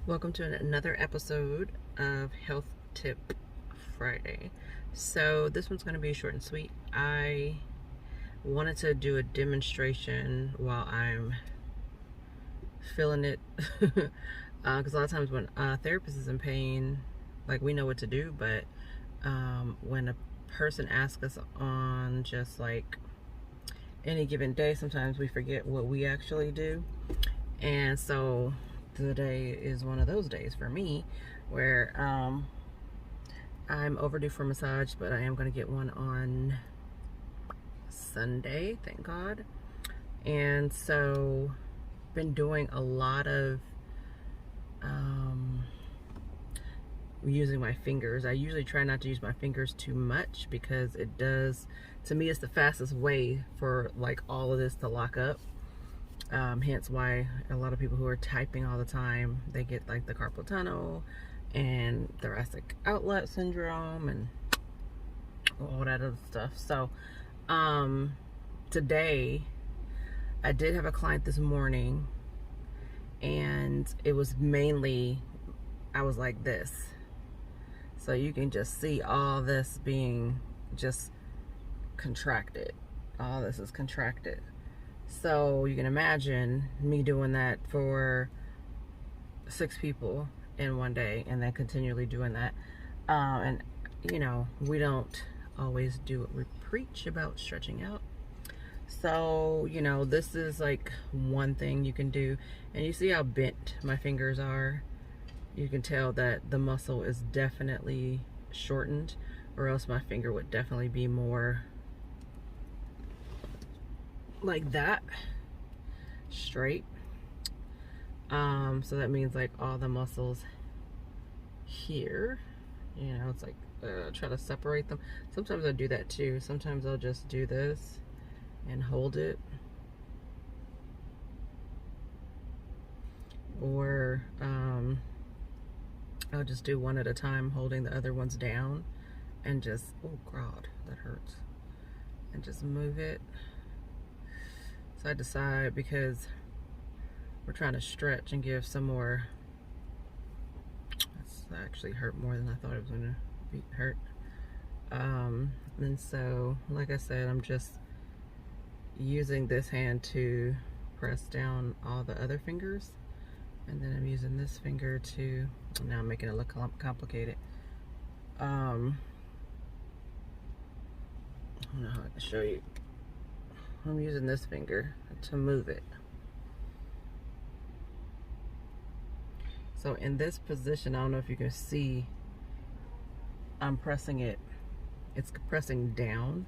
Welcome to another episode of Health Tip Friday. So, this one's going to be short and sweet. I wanted to do a demonstration while I'm feeling it. Because a lot of times when a therapist is in pain, like we know what to do, but when a person asks us on just like any given day, sometimes we forget what we actually do. And so today is one of those days for me where I'm overdue for a massage, but I am going to get one on Sunday, thank God. And so been doing a lot of using my fingers. I usually try not to use my fingers too much because it does, to me, it's the fastest way for like all of this to lock up. Hence why a lot of people who are typing all the time, they get like the carpal tunnel and thoracic outlet syndrome and all that other stuff. So today I did have a client this morning, and it was mainly, I was like this. So you can just see all this being just contracted. All this is contracted. So you can imagine me doing that for 6 people in one day and then continually doing that. And you know, we don't always do what we preach about stretching out. So, you know, this is like one thing you can do. And you see how bent my fingers are? You can tell that the muscle is definitely shortened, or else my finger would definitely be more like that, straight. So that means like all the muscles here, you know, it's like try to separate them. Sometimes I do that too. Sometimes I'll just do this and hold it, or I'll just do one at a time, holding the other ones down, and just, oh God, that hurts, and just move it. So I decide, because we're trying to stretch and give some more. That's actually hurt more than I thought it was gonna be hurt. And so, like I said, I'm just using this hand to press down all the other fingers, and then I'm using this finger to, now I'm making it look complicated. I don't know how to show you. I'm using this finger to move it. So in this position, I don't know if you can see, I'm pressing it, it's pressing down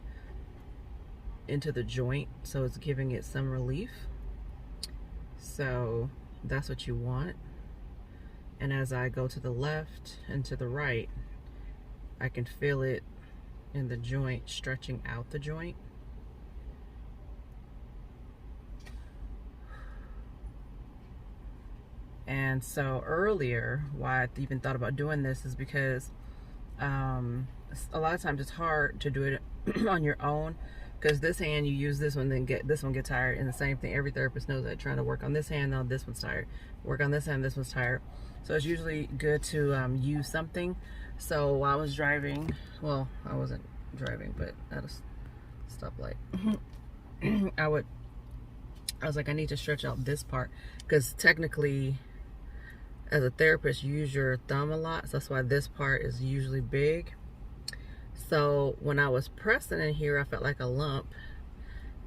into the joint, so it's giving it some relief. So that's what you want. And as I go to the left and to the right, I can feel it in the joint, stretching out the joint. And so earlier, why I even thought about doing this is because a lot of times it's hard to do it on your own, because this hand, you use this one, then this one gets tired. And the same thing, every therapist knows that. Trying to work on this hand, now this one's tired. Work on this hand, this one's tired. So it's usually good to use something. So while I was driving, well, I wasn't driving, but at a stoplight, I was like, I need to stretch out this part, because technically, as a therapist, you use your thumb a lot, so that's why this part is usually big. So when I was pressing in here, I felt like a lump,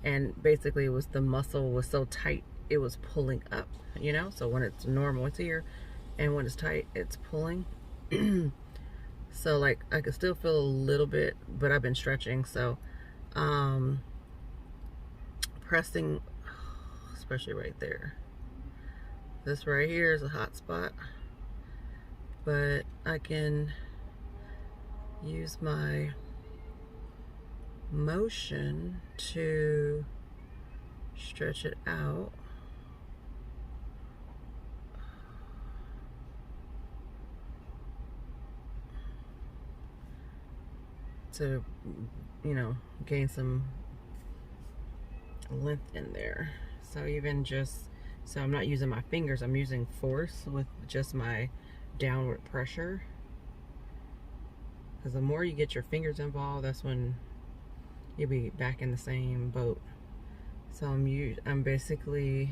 and basically it was, the muscle was so tight it was pulling up, you know. So when it's normal, it's here, and when it's tight, it's pulling. So like I could still feel a little bit, but I've been stretching. So pressing, especially right there, this right here is a hot spot, but I can use my motion to stretch it out. To, you know, gain some length in there. So even just So I'm not using my fingers, I'm using force with just my downward pressure. Because the more you get your fingers involved, that's when you'll be back in the same boat. So I'm basically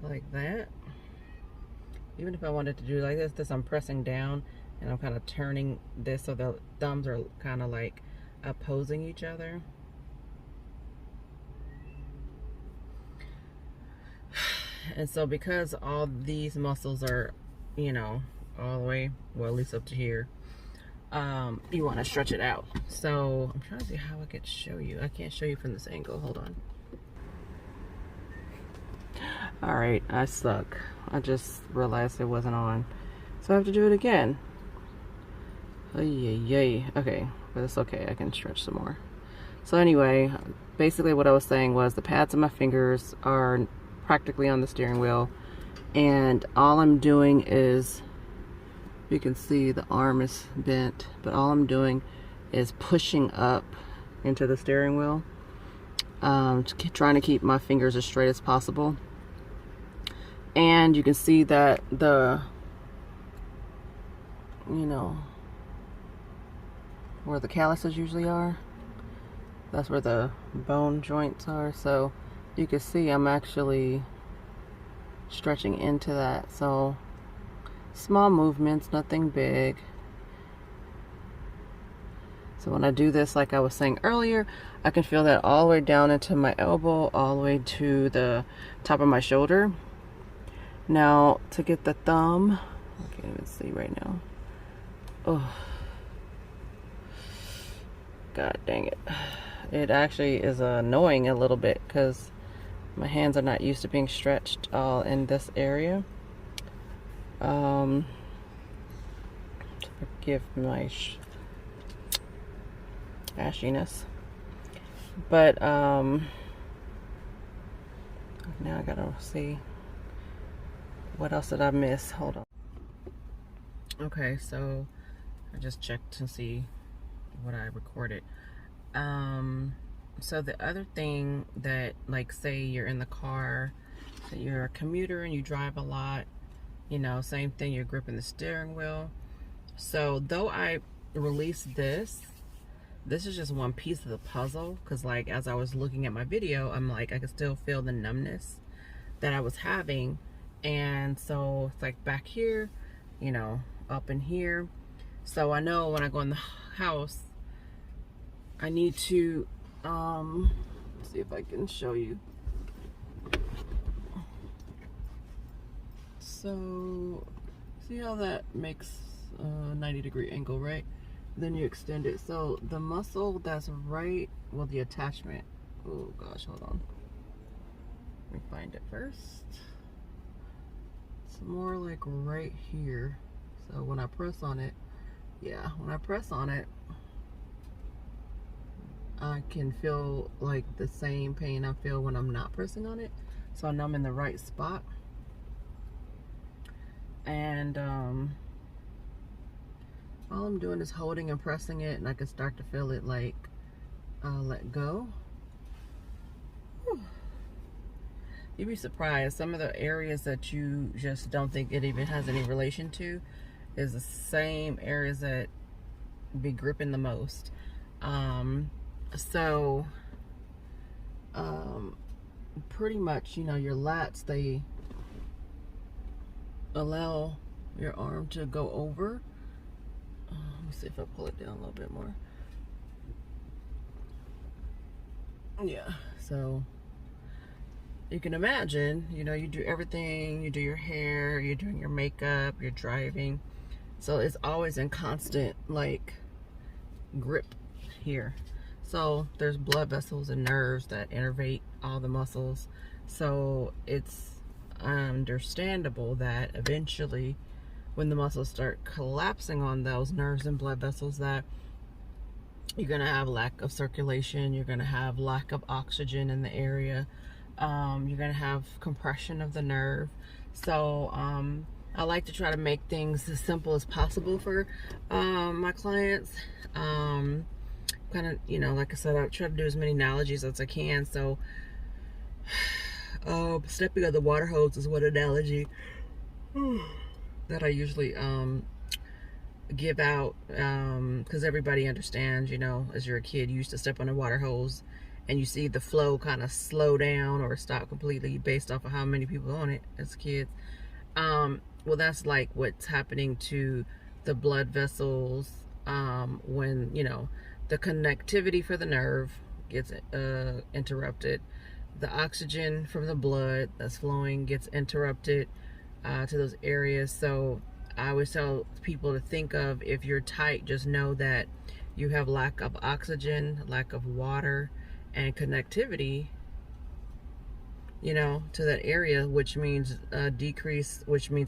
like that. Even if I wanted to do like this, I'm pressing down and I'm kind of turning this so the thumbs are kind of like opposing each other. And so because all these muscles are, you know, all the way, well, at least up to here, you want to stretch it out. So I'm trying to see how I could show you. I can't show you from this angle. Hold on. All right, I suck. I just realized it wasn't on, so I have to do it again. Yay. Okay, but it's okay. I can stretch some more. So anyway, basically what I was saying was the pads of my fingers are practically on the steering wheel, and all I'm doing is, you can see the arm is bent, but all I'm doing is pushing up into the steering wheel, trying to keep my fingers as straight as possible. And you can see that the, you know, where the calluses usually are, that's where the bone joints are. So you can see I'm actually stretching into that. So small movements, nothing big. So when I do this, like I was saying earlier, I can feel that all the way down into my elbow, all the way to the top of my shoulder. Now to get the thumb, I can't even see right now. Oh, God dang it. It actually is annoying a little bit because my hands are not used to being stretched all in this area. Forgive my ashiness. But now I gotta see what else did I miss. Hold on. Okay, so I just checked to see what I recorded. So the other thing that, like, say you're in the car, that you're a commuter and you drive a lot, you know, same thing, you're gripping the steering wheel. So though I released this is just one piece of the puzzle, because like as I was looking at my video, I'm like, I could still feel the numbness that I was having. And so it's like back here, you know, up in here. So I know when I go in the house, I need to see if I can show you. So see how that makes a 90-degree angle, right? Then you extend it. So the muscle that's right, well, the attachment, oh gosh, hold on, let me find it first. It's more like right here. So when I press on it, yeah, when I press on it, I can feel like the same pain I feel when I'm not pressing on it. So I know I'm in the right spot. And all I'm doing is holding and pressing it, and I can start to feel it like let go. Whew. You'd be surprised, some of the areas that you just don't think it even has any relation to is the same areas that be gripping the most. Pretty much, you know, your lats, they allow your arm to go over. Let me see if I pull it down a little bit more. Yeah, so you can imagine, you know, you do everything, you do your hair, you're doing your makeup, you're driving. So it's always in constant, like, grip here. So there's blood vessels and nerves that innervate all the muscles. So it's understandable that eventually when the muscles start collapsing on those nerves and blood vessels, that you're gonna have lack of circulation, you're gonna have lack of oxygen in the area, you're gonna have compression of the nerve. So I like to try to make things as simple as possible for my clients. Kind of, you know, like I said, I try to do as many analogies as I can. So Stepping on the water hose is one analogy that I usually give out, because everybody understands, you know, as you're a kid, you used to step on a water hose and you see the flow kind of slow down or stop completely based off of how many people on it as kids. Well, that's like what's happening to the blood vessels when, you know, the connectivity for the nerve gets interrupted. The oxygen from the blood that's flowing gets interrupted to those areas. So I always tell people to think of, if you're tight, just know that you have lack of oxygen, lack of water, and connectivity, you know, to that area, which means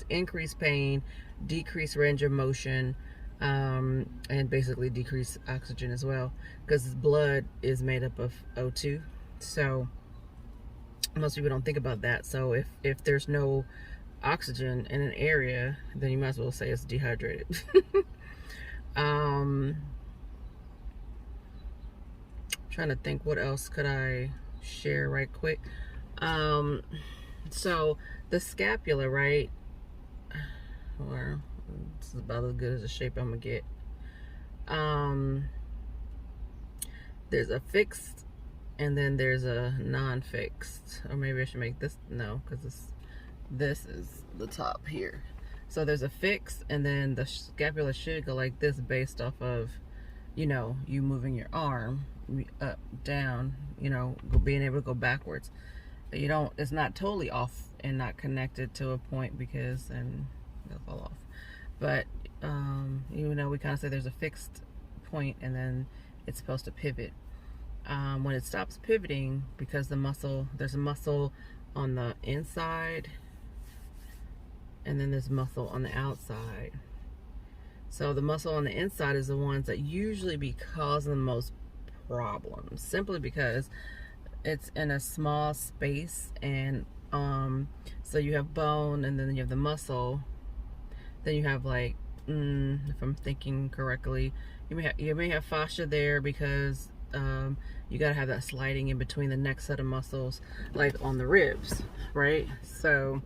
increased pain, decreased range of motion, and basically decreased oxygen as well, because blood is made up of O2. So most people don't think about that. So if there's no oxygen in an area, then you might as well say it's dehydrated. Trying to think what else could I share right quick. So the scapula, right? Or this is about as good as a shape I'm gonna get. There's a fixed and then there's a non-fixed, or maybe I should make this, no, because this is the top here. So there's a fixed, and then the scapula should go like this based off of, you know, you moving your arm up, down, you know, being able to go backwards. You don't, it's not totally off and not connected to a point, because then it'll fall off. But you know, we kind of say there's a fixed point and then it's supposed to pivot. When it stops pivoting, because there's a muscle on the inside and then there's muscle on the outside. So the muscle on the inside is the ones that usually be causing the most problems, simply because it's in a small space. And so you have bone, and then you have the muscle, then you have, like, if I'm thinking correctly, you may have fascia there, because you gotta have that sliding in between the next set of muscles, like on the ribs, right? So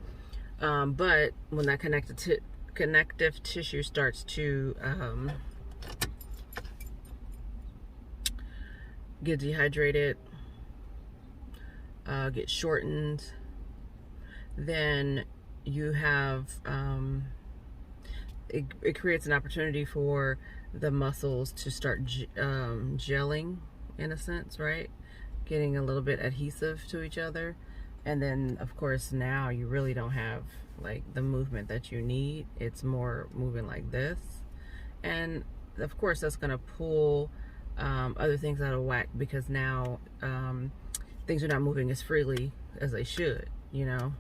but when that connective tissue starts to get dehydrated, get shortened, then you have it creates an opportunity for the muscles to start gelling, in a sense, right? Getting a little bit adhesive to each other. And then, of course, now you really don't have, like, the movement that you need. It's more moving like this. And, of course, that's going to pull other things out of whack, because now things are not moving as freely as they should, you know?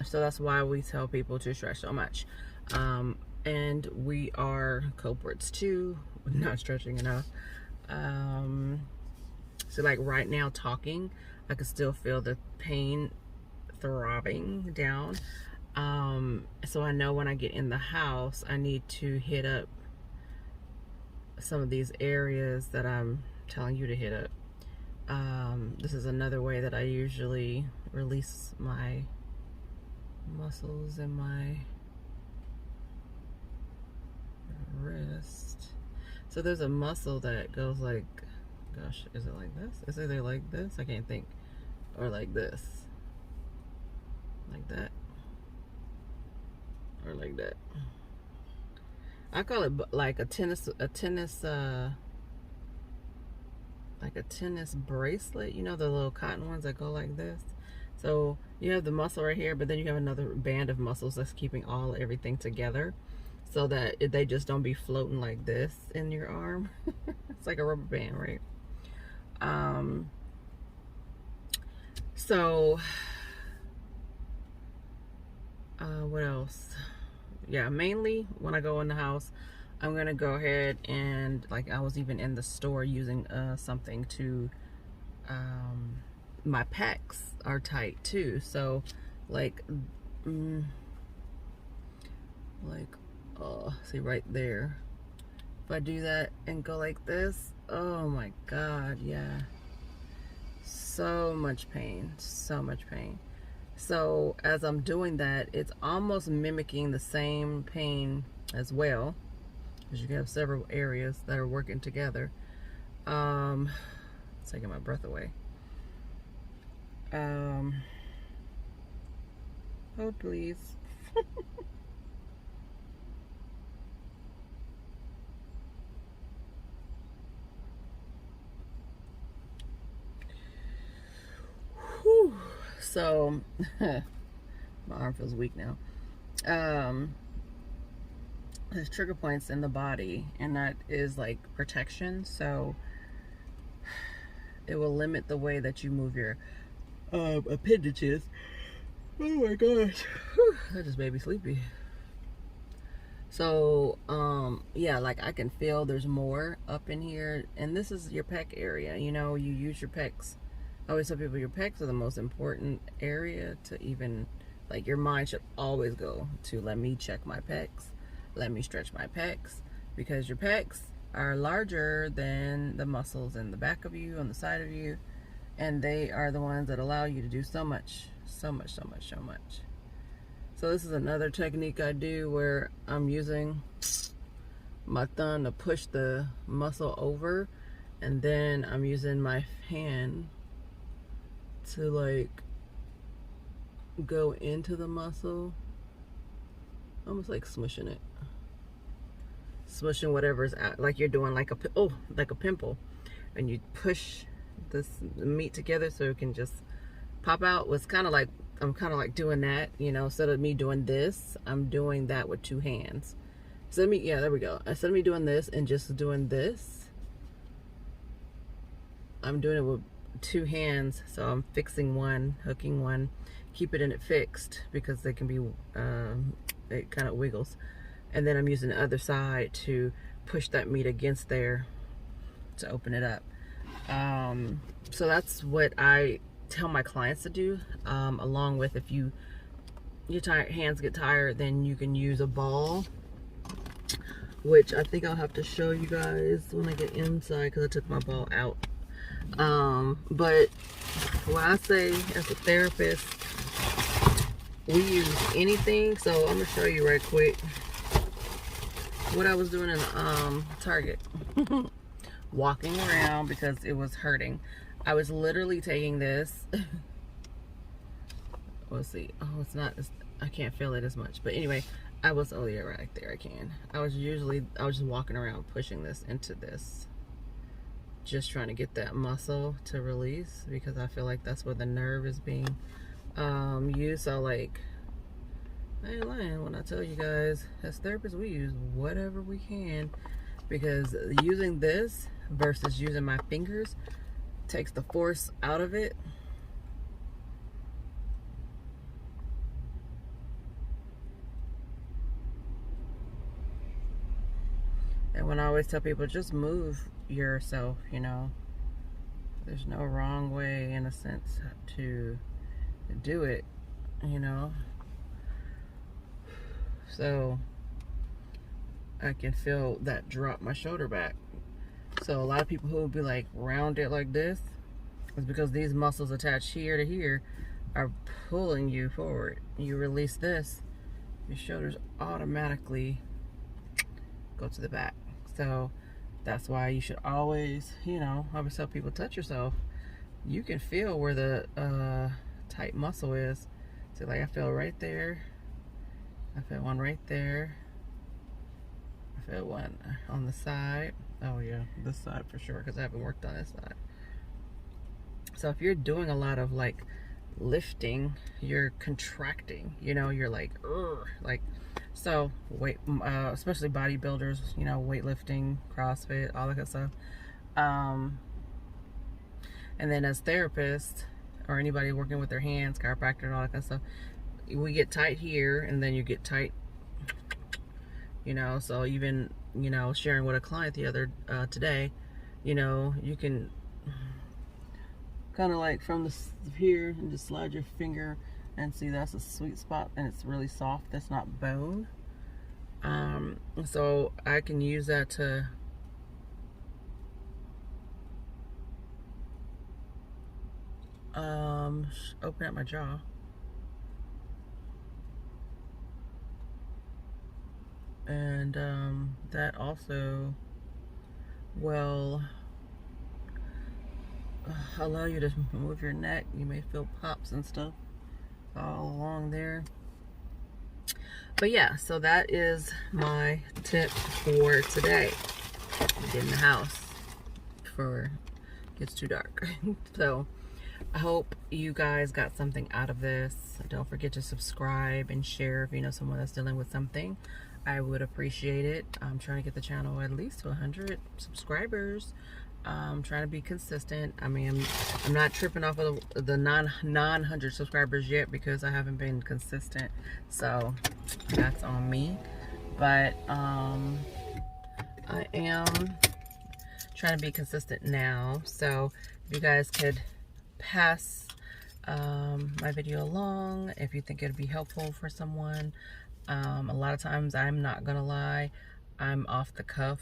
So that's why we tell people to stretch so much. And we are culprits too, not stretching enough. So like right now talking, I can still feel the pain throbbing down. So I know when I get in the house, I need to hit up some of these areas that I'm telling you to hit up. This is another way that I usually release my muscles in my wrist. So there's a muscle that goes like, gosh, is it like this? Is it either like this? I can't think. Or like this. Like that. Or like that. I call it like a tennis like a tennis bracelet, you know, the little cotton ones that go like this. So you have the muscle right here, but then you have another band of muscles that's keeping everything together, so that they just don't be floating like this in your arm. It's like a rubber band, right? So what else? Yeah, mainly when I go in the house, I'm gonna go ahead and, like, I was even in the store using something to my pecs are tight too, so like see right there, if I do that and go like this, oh my god, yeah, so much pain, so much pain. So as I'm doing that, it's almost mimicking the same pain as well, because you have several areas that are working together. It's taking my breath away. Oh, please. Whew. So, my arm feels weak now. There's trigger points in the body, and that is like protection. So, it will limit the way that you move your appendages. Oh my gosh. Whew. That just made me sleepy. So, yeah, like I can feel there's more up in here. And this is your pec area. You know, you use your pecs. I always tell people your pecs are the most important area to even, like, your mind should always go to, let me check my pecs. Let me stretch my pecs. Because your pecs are larger than the muscles in the back of you, on the side of you. And they are the ones that allow you to do so much, so much, so much, so much. So this is another technique I do where I'm using my thumb to push the muscle over, and then I'm using my hand to like go into the muscle, almost like smushing it, smushing whatever's out, like you're doing like a pimple, and you push this meat together so it can just pop out. Was kind of like, I'm kind of like doing that, you know, instead of me doing this, I'm doing that with two hands. So yeah, there we go. Instead of me doing this and just doing this, I'm doing it with two hands. So I'm fixing one, hooking one, keep it in it fixed, because they can be, it kind of wiggles. And then I'm using the other side to push that meat against there to open it up. So that's what I tell my clients to do, along with, if your hands get tired, then you can use a ball, which I think I'll have to show you guys when I get inside, because I took my ball out. But when I say as a therapist, we use anything. So I'm gonna show you right quick what I was doing in Target. Walking around because it was hurting. I was literally taking this. Let's see. Oh, it's not. I can't feel it as much. But anyway, I was, oh yeah, right there I can. I was just walking around pushing this into this. Just trying to get that muscle to release, because I feel like that's where the nerve is being used. So like, I ain't lying when I tell you guys, as therapists, we use whatever we can, because using this versus using my fingers takes the force out of it. And when I always tell people, just move yourself, you know, there's no wrong way in a sense to do it, you know. So I can feel that drop my shoulder back. So a lot of people who will be like round it like this is because these muscles attached here to here are pulling you forward. You release this, your shoulders automatically go to the back. So that's why you should always, you know, I always tell people, touch yourself. You can feel where the tight muscle is. So like I feel right there. I feel one right there. I feel one on the side. Oh yeah, this side for sure, because I haven't worked on this side. So if you're doing a lot of like lifting, you're contracting, you know, you're like, ugh, like, so weight, especially bodybuilders, you know, weightlifting, CrossFit, all that kind of stuff. And then as therapists or anybody working with their hands, chiropractor and all that kind of stuff, we get tight here, and then you get tight, you know. So even, you know, sharing with a client the other today, you know, you can kind of like from this here and just slide your finger and see that's a sweet spot, and it's really soft. That's not bone. So I can use that to open up my jaw. And that also will allow you to move your neck. You may feel pops and stuff all along there. But yeah, so that is my tip for today. Get in the house before it gets too dark. So I hope you guys got something out of this. Don't forget to subscribe and share if you know someone that's dealing with something. I would appreciate it. I'm trying to get the channel at least to 100 subscribers. I'm trying to be consistent. I mean, I'm not tripping off of the non-100 subscribers yet because I haven't been consistent. So that's on me. But I am trying to be consistent now. So if you guys could pass my video along if you think it'd be helpful for someone. A lot of times, I'm not gonna lie, I'm off the cuff,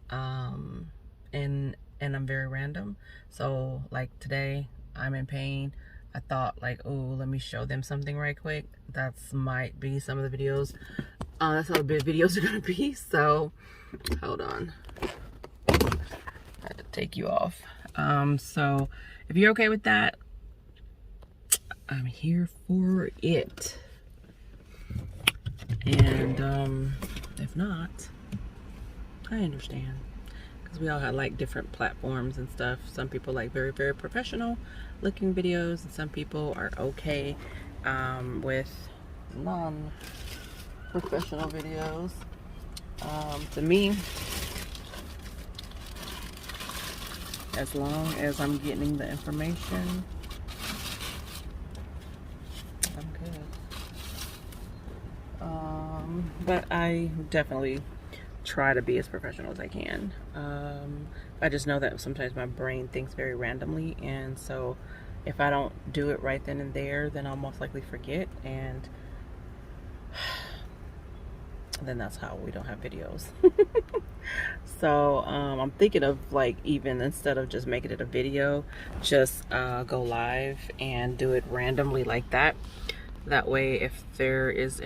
and I'm very random. So like today, I'm in pain. I thought like, oh, let me show them something right quick. That's might be some of the videos. That's how the videos are gonna be. So hold on, I had to take you off. So if you're okay with that, I'm here for it. And if not, I understand, because we all have like different platforms and stuff. Some people like very, very professional looking videos, and some people are okay with non-professional videos. To me, as long as I'm getting the information, I'm good. But I definitely try to be as professional as I can. I just know that sometimes my brain thinks very randomly, and so if I don't do it right then and there, then I'll most likely forget, and then that's how we don't have videos. So I'm thinking of like, even instead of just making it a video, just go live and do it randomly like that. That way, if there is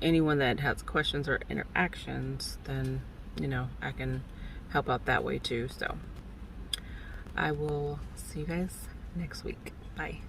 anyone that has questions or interactions, then, you know, I can help out that way too. So I will see you guys next week. Bye.